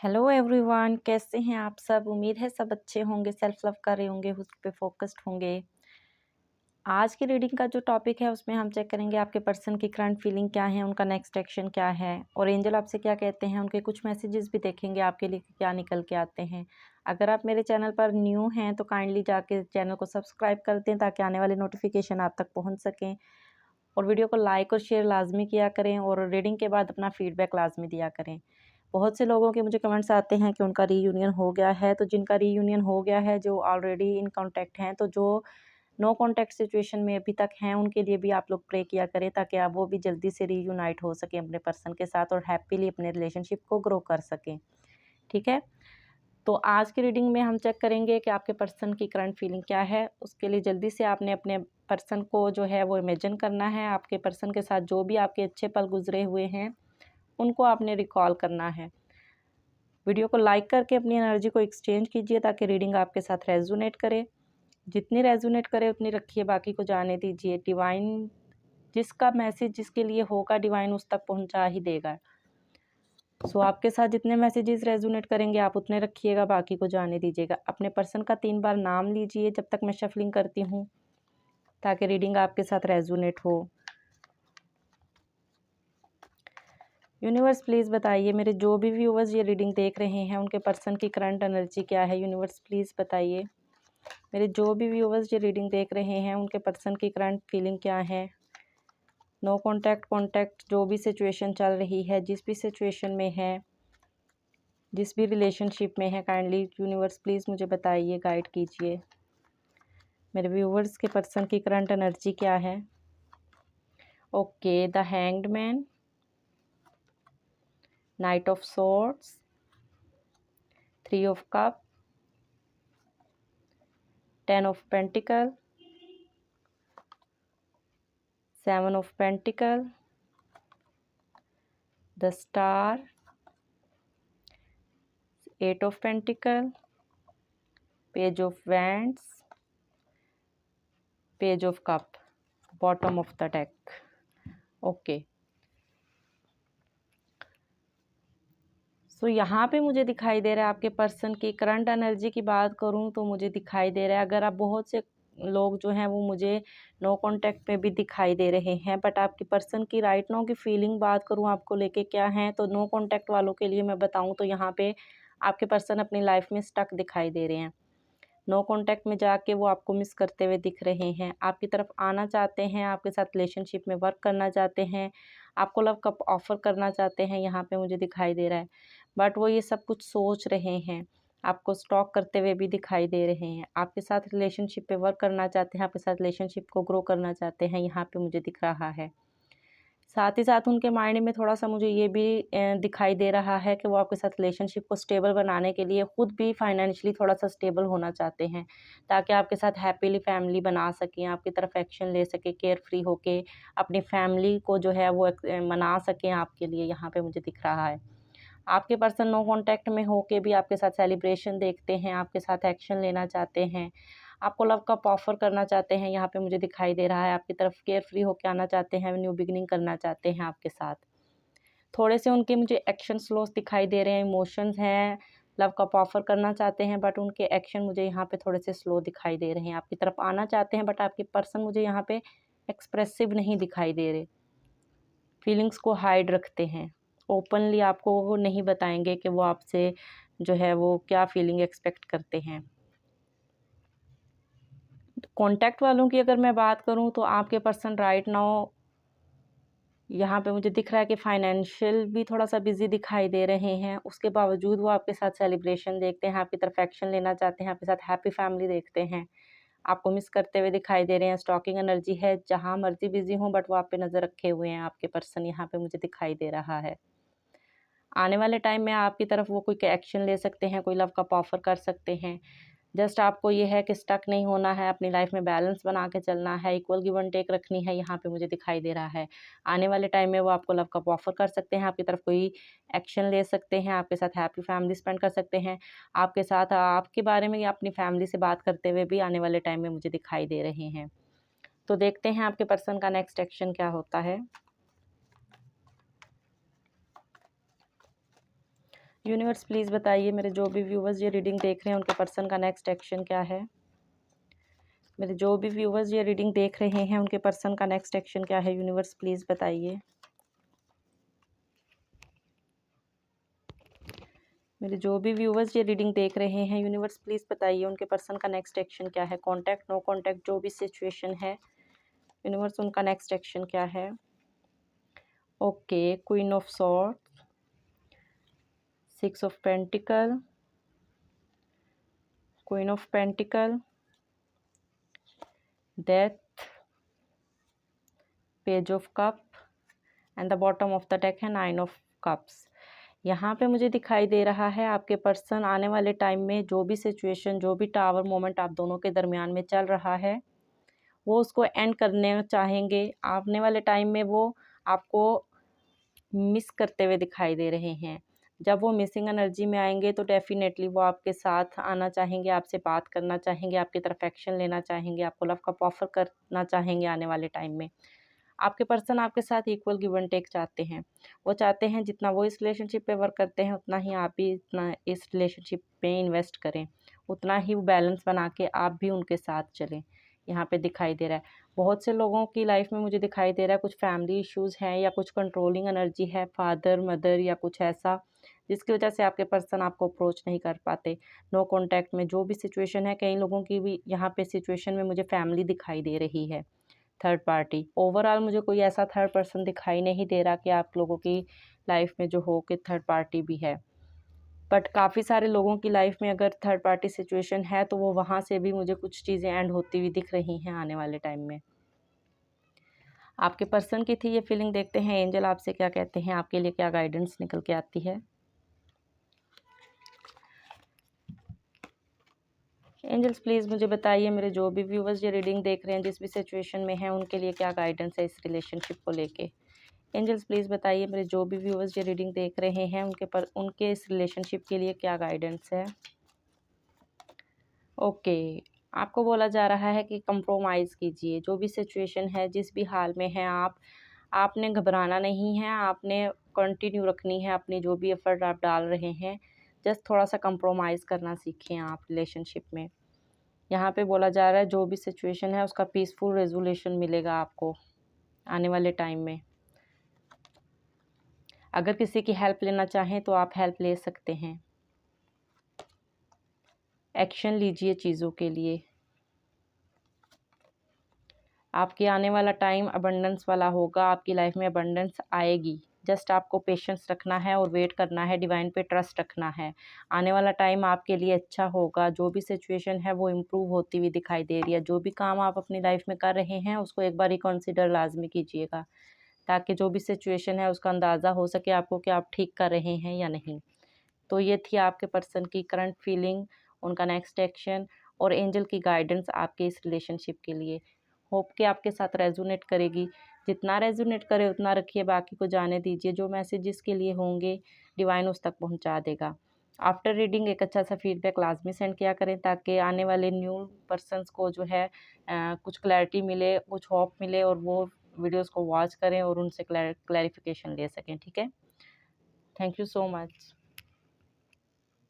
Hello everyone, कैसे हैं आप सब। उम्मीद है सब अच्छे होंगे, सेल्फ लव कर रहे होंगे, खुद पे फोकस्ड होंगे। आज की रीडिंग का जो टॉपिक है उसमें हम चेक करेंगे आपके पर्सन की करंट फीलिंग क्या है, उनका नेक्स्ट एक्शन क्या है और एंजल आपसे क्या कहते हैं। उनके कुछ मैसेजेस भी देखेंगे आपके लिए क्या निकल के आते हैं। अगर आप मेरे चैनल पर न्यू हैं तो काइंडली जाके चैनल को सब्सक्राइब कर दें ताकि आने वाले नोटिफिकेशन आप तक पहुँच सकें। और वीडियो को लाइक और शेयर लाजमी किया करें और रीडिंग के बाद अपना फीडबैक लाजमी दिया करें। बहुत से लोगों के मुझे कमेंट्स आते हैं कि उनका रीयूनियन हो गया है, तो जिनका रीयूनियन हो गया है, जो ऑलरेडी इन कांटेक्ट हैं, तो जो नो कांटेक्ट सिचुएशन में अभी तक हैं उनके लिए भी आप लोग प्रे किया करें ताकि आप वो भी जल्दी से रीयूनाइट हो सकें अपने पर्सन के साथ और हैप्पीली अपने रिलेशनशिप को ग्रो कर सकें। ठीक है, तो आज की रीडिंग में हम चेक करेंगे कि आपके पर्सन की करंट फीलिंग क्या है। उसके लिए जल्दी से आपने अपने पर्सन को जो है वो इमेजिन करना है। आपके पर्सन के साथ जो भी आपके अच्छे पल गुजरे हुए हैं उनको आपने रिकॉल करना है। वीडियो को लाइक करके अपनी एनर्जी को एक्सचेंज कीजिए ताकि रीडिंग आपके साथ रेजोनेट करे। जितनी रेजोनेट करे उतनी रखिए, बाकी को जाने दीजिए। डिवाइन जिसका मैसेज जिसके लिए होगा डिवाइन उस तक पहुंचा ही देगा। सो आपके साथ जितने मैसेजेस रेजोनेट करेंगे आप उतने रखिएगा, बाकी को जाने दीजिएगा। अपने पर्सन का 3 बार नाम लीजिए जब तक मैं शफलिंग करती हूँ ताकि रीडिंग आपके साथ रेजोनेट हो। यूनिवर्स प्लीज़ बताइए, मेरे जो भी व्यूवर्स ये रीडिंग देख रहे हैं उनके पर्सन की करंट एनर्जी क्या है। यूनिवर्स प्लीज़ बताइए, मेरे जो भी व्यूवर्स ये रीडिंग देख रहे हैं उनके पर्सन की करंट फीलिंग क्या है। नो कॉन्टैक्ट, कॉन्टैक्ट, जो भी सिचुएशन चल रही है, जिस भी सिचुएशन में है, जिस भी रिलेशनशिप में है, काइंडली यूनिवर्स प्लीज़ मुझे बताइए, गाइड कीजिए। मेरे व्यूवर्स के पर्सन की करंट एनर्जी क्या है। Okay, the hanged man, knight of swords, 3 of cup, 10 of pentacle, 7 of pentacle, the star, 8 of pentacle, page of wands, page of cup, bottom of the deck. Okay, so यहाँ पे मुझे दिखाई दे रहा है आपके person की करंट एनर्जी की बात करूँ तो मुझे दिखाई दे रहा है, अगर आप बहुत से लोग जो हैं वो मुझे नो कांटेक्ट में भी दिखाई दे रहे हैं, बट आपकी पर्सन की राइट नाउ की फीलिंग बात करूँ आपको लेके क्या है, तो नो कांटेक्ट वालों के लिए मैं बताऊँ तो यहाँ पे आपके पर्सन अपनी लाइफ में स्टक दिखाई दे रहे हैं। नो कांटेक्ट में जाके वो आपको मिस करते हुए दिख रहे हैं, आपकी तरफ आना चाहते हैं, आपके साथ रिलेशनशिप में वर्क करना चाहते हैं, आपको लव कप ऑफर करना चाहते हैं, यहाँ पे मुझे दिखाई दे रहा है। बट वो ये सब कुछ सोच रहे हैं, आपको स्टॉक करते हुए भी दिखाई दे रहे हैं, आपके साथ रिलेशनशिप पे वर्क करना चाहते हैं, आपके साथ रिलेशनशिप को ग्रो करना चाहते हैं, यहाँ पे मुझे दिख रहा है। साथ ही साथ उनके माइंड में थोड़ा सा मुझे ये भी दिखाई दे रहा है कि वो आपके साथ रिलेशनशिप को स्टेबल बनाने के लिए खुद भी फाइनेंशियली थोड़ा सा स्टेबल होना चाहते हैं ताकि आपके साथ हैप्पीली फैमिली बना सकें, आपकी तरफ एक्शन ले सके, केयर फ्री होके अपनी फैमिली को जो है वो मना सकें आपके लिए, यहाँ पे मुझे दिख रहा है। आपके पर्सन नो कांटेक्ट में होके भी आपके साथ सेलिब्रेशन देखते हैं, आपके साथ एक्शन लेना चाहते हैं, आपको लव कप ऑफर करना चाहते हैं, यहाँ पे मुझे दिखाई दे रहा है। आपकी तरफ केयर फ्री होके आना चाहते हैं, न्यू बिगिनिंग करना चाहते हैं आपके साथ। थोड़े से उनके मुझे एक्शन स्लोस दिखाई दे रहे हैं, इमोशंस हैं, लव कप ऑफर करना चाहते हैं बट उनके एक्शन मुझे यहाँ पे थोड़े से स्लो दिखाई दे रहे हैं। आपकी तरफ आना चाहते हैं बट आपके पर्सन मुझे यहाँ पे एक्सप्रेसिव नहीं दिखाई दे रहे, फीलिंग्स को हाइड रखते हैं, ओपनली आपको वो नहीं बताएंगे कि वो आपसे जो है वो क्या फीलिंग एक्सपेक्ट करते हैं। कॉन्टैक्ट वालों की अगर मैं बात करूं तो आपके पर्सन राइट नाउ यहाँ पे मुझे दिख रहा है कि फाइनेंशियल भी थोड़ा सा बिजी दिखाई दे रहे हैं, उसके बावजूद वो आपके साथ सेलिब्रेशन देखते हैं, आपकी तरफ एक्शन लेना चाहते हैं, आपके साथ हैप्पी फैमिली देखते हैं, आपको मिस करते हुए दिखाई दे रहे हैं। स्टॉकिंग एनर्जी है, जहाँ मर्जी बिजी हों बट वो आप पे नज़र रखे हुए हैं आपके पर्सन, यहाँ पे मुझे दिखाई दे रहा है। आने वाले टाइम में आपकी तरफ वो कोई एक्शन ले सकते हैं, कोई लव कप ऑफर कर सकते हैं। जस्ट आपको ये है कि स्टक नहीं होना है, अपनी लाइफ में बैलेंस बना के चलना है, इक्वल गिव एंड टेक रखनी है, यहाँ पे मुझे दिखाई दे रहा है। आने वाले टाइम में वो आपको लव कप ऑफर कर सकते हैं, आपकी तरफ कोई एक्शन ले सकते हैं, आपके साथ हैप्पी फैमिली स्पेंड कर सकते हैं, आपके साथ आपके बारे में या अपनी फैमिली से बात करते हुए भी आने वाले टाइम में मुझे दिखाई दे रहे हैं। तो देखते हैं आपके पर्सन का नेक्स्ट एक्शन क्या होता है। यूनिवर्स प्लीज़ बताइए मेरे जो भी व्यूवर्स ये रीडिंग देख रहे हैं उनके पर्सन का नेक्स्ट एक्शन क्या है। मेरे जो भी व्यूवर्स ये रीडिंग देख रहे हैं उनके पर्सन का नेक्स्ट एक्शन क्या है। यूनिवर्स प्लीज़ बताइए। मेरे जो भी व्यूवर्स ये रीडिंग देख रहे हैं यूनिवर्स प्लीज़ बताइए उनके पर्सन का नेक्स्ट एक्शन क्या है। कॉन्टैक्ट, नो कॉन्टैक्ट, जो भी सिचुएशन है यूनिवर्स उनका नेक्स्ट एक्शन क्या है। Okay, queen of swords, 6 of pentacle, queen of pentacle, death, page of cup and the bottom of the deck है 9 ऑफ कप्स। यहाँ पे मुझे दिखाई दे रहा है आपके पर्सन आने वाले टाइम में जो भी सिचुएशन, जो भी टावर मोमेंट आप दोनों के दरमियान में चल रहा है वो उसको एंड करने चाहेंगे। आने वाले टाइम में वो आपको मिस करते हुए दिखाई दे रहे हैं। जब वो मिसिंग एनर्जी में आएंगे तो डेफिनेटली वो आपके साथ आना चाहेंगे, आपसे बात करना चाहेंगे, आपकी तरफ एक्शन लेना चाहेंगे, आपको लव का ऑफर करना चाहेंगे। आने वाले टाइम में आपके पर्सन आपके साथ इक्वल गिव एंड टेक चाहते हैं। वो चाहते हैं जितना वो इस रिलेशनशिप पे वर्क करते हैं उतना ही आप भी इतना इस रिलेशनशिप पे इन्वेस्ट करें, उतना ही वो बैलेंस बना के आप भी उनके साथ चलें। यहाँ पे दिखाई दे रहा है बहुत से लोगों की लाइफ में मुझे दिखाई दे रहा है कुछ फैमिली इश्यूज़ हैं या कुछ कंट्रोलिंग एनर्जी है, फादर मदर या कुछ ऐसा, जिसकी वजह से आपके पर्सन आपको अप्रोच नहीं कर पाते। नो कॉन्टैक्ट में जो भी सिचुएशन है, कई लोगों की भी यहाँ पे सिचुएशन में मुझे फैमिली दिखाई दे रही है। थर्ड पार्टी, ओवरऑल मुझे कोई ऐसा थर्ड पर्सन दिखाई नहीं दे रहा कि आप लोगों की लाइफ में जो हो कि थर्ड पार्टी भी है। बट काफ़ी सारे लोगों की लाइफ में अगर थर्ड पार्टी सिचुएशन है तो वो वहाँ से भी मुझे कुछ चीज़ें एंड होती हुई दिख रही हैं आने वाले टाइम में। आपके पर्सन की थी ये फीलिंग, देखते हैं एंजल आपसे क्या कहते हैं, आपके लिए क्या गाइडेंस निकल के आती है। एंजल्स प्लीज़ मुझे बताइए मेरे जो भी व्यूवर्स ये रीडिंग देख रहे हैं जिस भी सिचुएशन में हैं उनके लिए क्या गाइडेंस है इस रिलेशनशिप को लेके। एंजल्स प्लीज़ बताइए मेरे जो भी व्यूवर्स ये रीडिंग देख रहे हैं उनके इस रिलेशनशिप के लिए क्या गाइडेंस है। ओके, आपको बोला जा रहा है कि कंप्रोमाइज़ कीजिए, जो भी सिचुएशन है, जिस भी हाल में हैं आपने घबराना नहीं है, आपने कंटिन्यू रखनी है अपनी जो भी एफ़र्ट आप डाल रहे हैं। जस्ट थोड़ा-सा कंप्रोमाइज़ करना सीखें आप रिलेशनशिप में। यहाँ पे बोला जा रहा है जो भी सिचुएशन है उसका पीसफुल रेज़ोल्यूशन मिलेगा आपको आने वाले टाइम में। अगर किसी की हेल्प लेना चाहें तो आप हेल्प ले सकते हैं। एक्शन लीजिए चीज़ों के लिए। आपके आने वाला टाइम अबंडेंस वाला होगा, आपकी लाइफ में अबंडेंस आएगी। जस्ट आपको पेशेंस रखना है और वेट करना है, डिवाइन पे ट्रस्ट रखना है। आने वाला टाइम आपके लिए अच्छा होगा, जो भी सिचुएशन है वो इम्प्रूव होती हुई दिखाई दे रही है। जो भी काम आप अपनी लाइफ में कर रहे हैं उसको एक बार रिकॉन्सिडर लाजमी कीजिएगा, ताकि जो भी सिचुएशन है उसका अंदाज़ा हो सके आपको कि आप ठीक कर रहे हैं या नहीं। तो ये थी आपके पर्सन की करंट फीलिंग, उनका नेक्स्ट एक्शन और एंजल की गाइडेंस आपके इस रिलेशनशिप के लिए। होप कि आपके साथ रेजोनेट करेगी। जितना रेजोनेट करे उतना रखिए, बाकी को जाने दीजिए। जो मैसेज जिसके लिए होंगे डिवाइन उस तक पहुंचा देगा। आफ्टर रीडिंग एक अच्छा सा फीडबैक लाजमी सेंड किया करें, ताकि आने वाले न्यू पर्सनस को जो है कुछ क्लैरिटी मिले, कुछ होप मिले और वो वीडियोस को वॉच करें और उनसे क्लैरिफिकेशन ले सकें। ठीक है, थैंक यू सो मच।